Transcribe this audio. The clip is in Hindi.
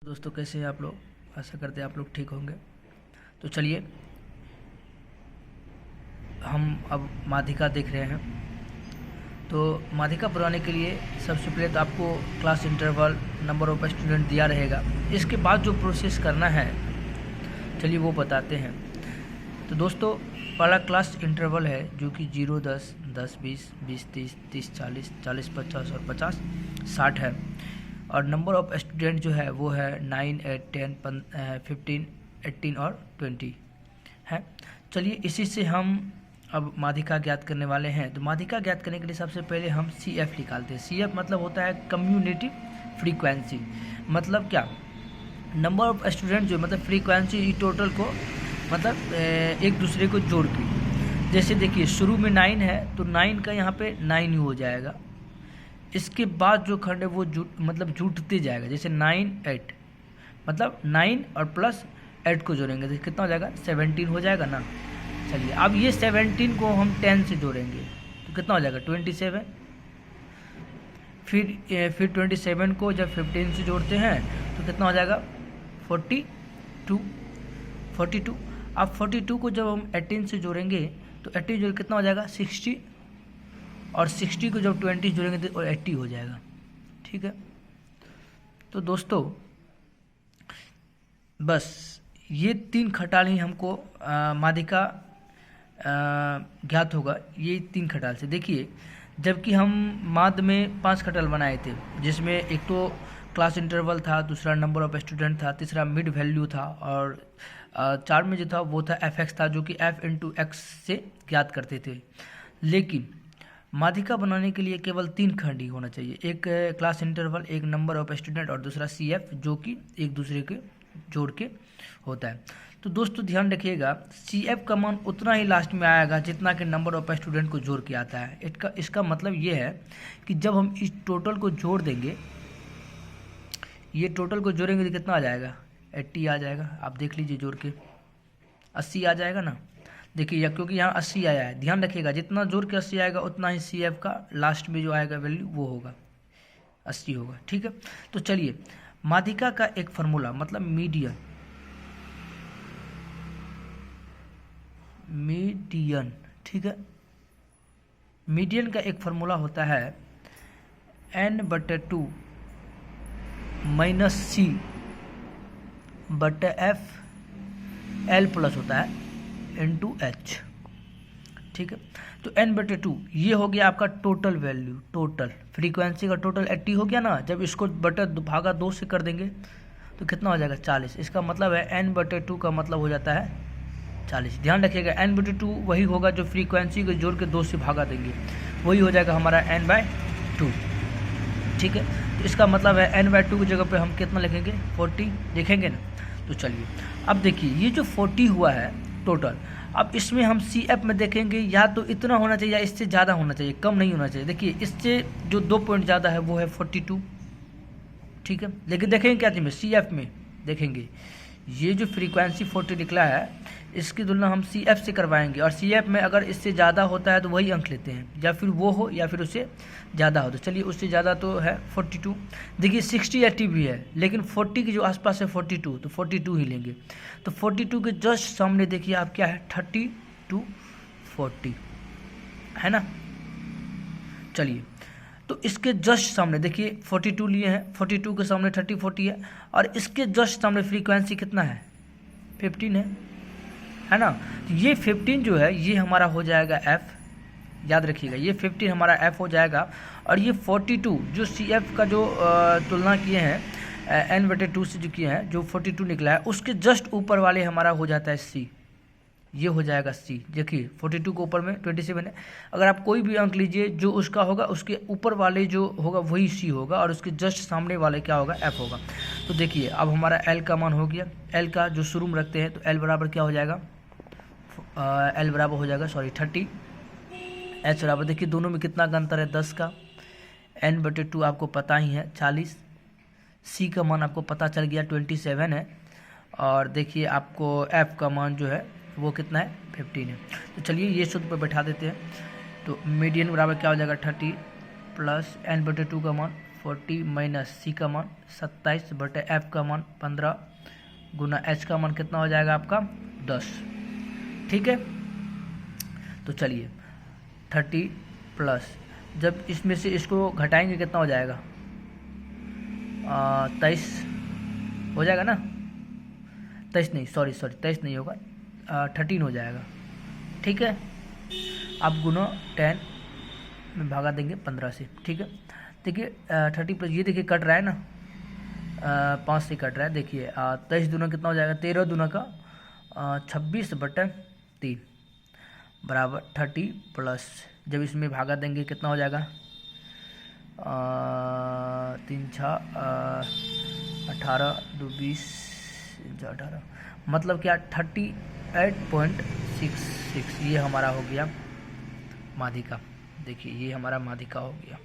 दोस्तों कैसे हैं आप लोग। आशा करते हैं आप लोग ठीक होंगे। तो चलिए हम अब माध्यिका देख रहे हैं। तो माध्यिका बनाने के लिए सबसे पहले तो आपको class interval, number of student दिया रहेगा। इसके बाद जो प्रोसेस करना है चलिए वो बताते हैं। तो दोस्तों पहला क्लास इंटरवल है जो कि 0, 10, 10, 20, 20, 30, 30, 40, 40, 50 और 50, 60 है। और नंबर ऑफ़ स्टूडेंट जो है वो है 9, 8, 10, 15, 18 और 20 है। चलिए इसी से हम अब माध्यिका ज्ञात करने वाले हैं। तो माध्यिका ज्ञात करने के लिए सबसे पहले हम CF निकालते हैं। CF मतलब होता है कम्युनिटी फ्रीक्वेंसी। मतलब क्या, नंबर ऑफ़ स्टूडेंट जो मतलब फ्रीक्वेंसी टोटल को मतलब एक दूसरे को जोड़ के। जैसे देखिए शुरू में 9 है तो 9 का यहाँ पे 9 ही हो जाएगा। इसके बाद जो खंड है वो जुटते जाएगा। जैसे 9, 8 मतलब 9 और प्लस 8 को जोड़ेंगे तो कितना हो जाएगा, 17 हो जाएगा ना। चलिए अब ये 17 को हम 10 से जोड़ेंगे तो कितना हो जाएगा, 27। फिर 27 को जब 15 से जोड़ते हैं तो कितना हो जाएगा, 42। अब 42 को जब हम 18 से जोड़ेंगे तो 18 जोड़ कितना हो जाएगा, 60। और 60 को जब 20 जोड़ेंगे तो 80 हो जाएगा। ठीक है। तो दोस्तों बस ये 3 खटाल ही हमको माध्यिका ज्ञात होगा। ये 3 खटाल से देखिए, जबकि हम माध्य में 5 खटाल बनाए थे, जिसमें एक तो क्लास इंटरवल था, दूसरा नंबर ऑफ स्टूडेंट था, तीसरा मिड वैल्यू था और 4 में जो था वो था fx था, जो कि f इंटू एक्स से ज्ञात करते थे। लेकिन माध्यिका बनाने के लिए केवल 3 खंड ही होना चाहिए, एक क्लास इंटरवल, एक नंबर ऑफ स्टूडेंट और दूसरा CF, जो कि एक दूसरे के जोड़ के होता है। तो दोस्तों ध्यान रखिएगा, CF का मान उतना ही लास्ट में आएगा जितना कि नंबर ऑफ स्टूडेंट को जोड़ के आता है। इसका मतलब ये है कि जब हम इस टोटल को जोड़ देंगे, ये टोटल को जोड़ेंगे तो कितना आ जाएगा, 80 आ जाएगा। आप देख लीजिए जोड़ के 80 आ जाएगा ना। देखिए क्योंकि यहाँ 80 आया है, ध्यान रखिएगा जितना जोड़ के 80 आएगा उतना ही CF का लास्ट में जो आएगा वैल्यू वो होगा 80 होगा। ठीक है। तो चलिए माध्यिका का एक फार्मूला मतलब मीडियन, ठीक है, मीडियन का एक फार्मूला होता है n/2 minus C/F L plus होता है इंटू H। ठीक है। तो n/2 ये हो गया आपका टोटल वैल्यू, टोटल फ्रीक्वेंसी का टोटल 80 हो गया ना। जब इसको भागा 2 से कर देंगे तो कितना हो जाएगा, 40। इसका मतलब है n/2 का मतलब हो जाता है 40। ध्यान रखिएगा n/2 वही होगा जो फ्रीक्वेंसी को जोड़ के 2 से भागा देंगे, वही हो जाएगा हमारा n/2। ठीक है। तो इसका मतलब है n/2 की जगह पे हम कितना लिखेंगे, 40 लिखेंगे ना। तो चलिए अब देखिए ये जो 40 हुआ है टोटल, अब इसमें हम CF में देखेंगे या तो इतना होना चाहिए या इससे ज़्यादा होना चाहिए, कम नहीं होना चाहिए। देखिए इससे जो 2 पॉइंट ज़्यादा है वो है 42। ठीक है। लेकिन देखेंगे क्या चीज़ में, CF में देखेंगे ये जो फ्रीक्वेंसी 40 निकला है इसकी तुलना हम CF से करवाएंगे, और CF में अगर इससे ज़्यादा होता है तो वही अंक लेते हैं, या फिर वो हो या फिर उससे ज़्यादा हो। तो चलिए उससे ज़्यादा तो है 42। देखिए 60, 80 भी है, लेकिन 40 के जो आसपास है 42, तो 42 ही लेंगे। तो 42 के जस्ट सामने देखिए आप क्या है, 30 to 40 है ना। चलिए तो इसके जस्ट सामने देखिए 42 लिए हैं, 42 के सामने 30, 40 है, और इसके जस्ट सामने फ्रीक्वेंसी कितना है, 15 है ना। तो ये 15 जो है ये हमारा हो जाएगा F, याद रखिएगा ये 15 हमारा F हो जाएगा। और ये 42 जो CF का जो तुलना किए हैं n/2 से जो किए हैं, जो 42 निकला है उसके जस्ट ऊपर वाले हमारा हो जाता है C, ये हो जाएगा C। देखिए 42 के ऊपर में 27 है, अगर आप कोई भी अंक लीजिए जो उसका होगा उसके ऊपर वाले जो होगा वही C होगा, और उसके जस्ट सामने वाले क्या होगा, F होगा। तो देखिए अब हमारा L का मान हो गया, L का जो शुरू में रखते हैं तो L बराबर क्या हो जाएगा, L बराबर हो जाएगा 30। H बराबर देखिए दोनों में कितना का अंतर है, 10 का। n/2 आपको पता ही है 40। C का मान आपको पता चल गया 27 है, और देखिए आपको F का मान जो है वो कितना है, 15 है। तो चलिए ये सूत्र पर बैठा देते हैं। तो मीडियन बराबर क्या हो जाएगा, 30 प्लस n/2 का मान 40 माइनस सी का मान 27 बटे एफ का मान 15 गुना एच का मान कितना हो जाएगा आपका 10। ठीक है, तो चलिए 30 प्लस, जब इसमें से इसको घटाएंगे कितना हो जाएगा 23 हो जाएगा ना, 23 नहीं, सॉरी 23 नहीं होगा, 13 हो जाएगा। ठीक है, आप गुना 10 में भागा देंगे 15 से। ठीक है, देखिए 30 प्लस ये देखिए कट रहा है ना, 5 से कट रहा है। देखिए 23 दूना कितना हो जाएगा, 13 दूना का 26 बटे 3 बराबर 30 प्लस, जब इसमें भागा देंगे कितना हो जाएगा 3 6 18 2 20 18, मतलब क्या 38.66, ये हमारा हो गया माध्यिका। देखिए ये हमारा माध्यिका हो गया।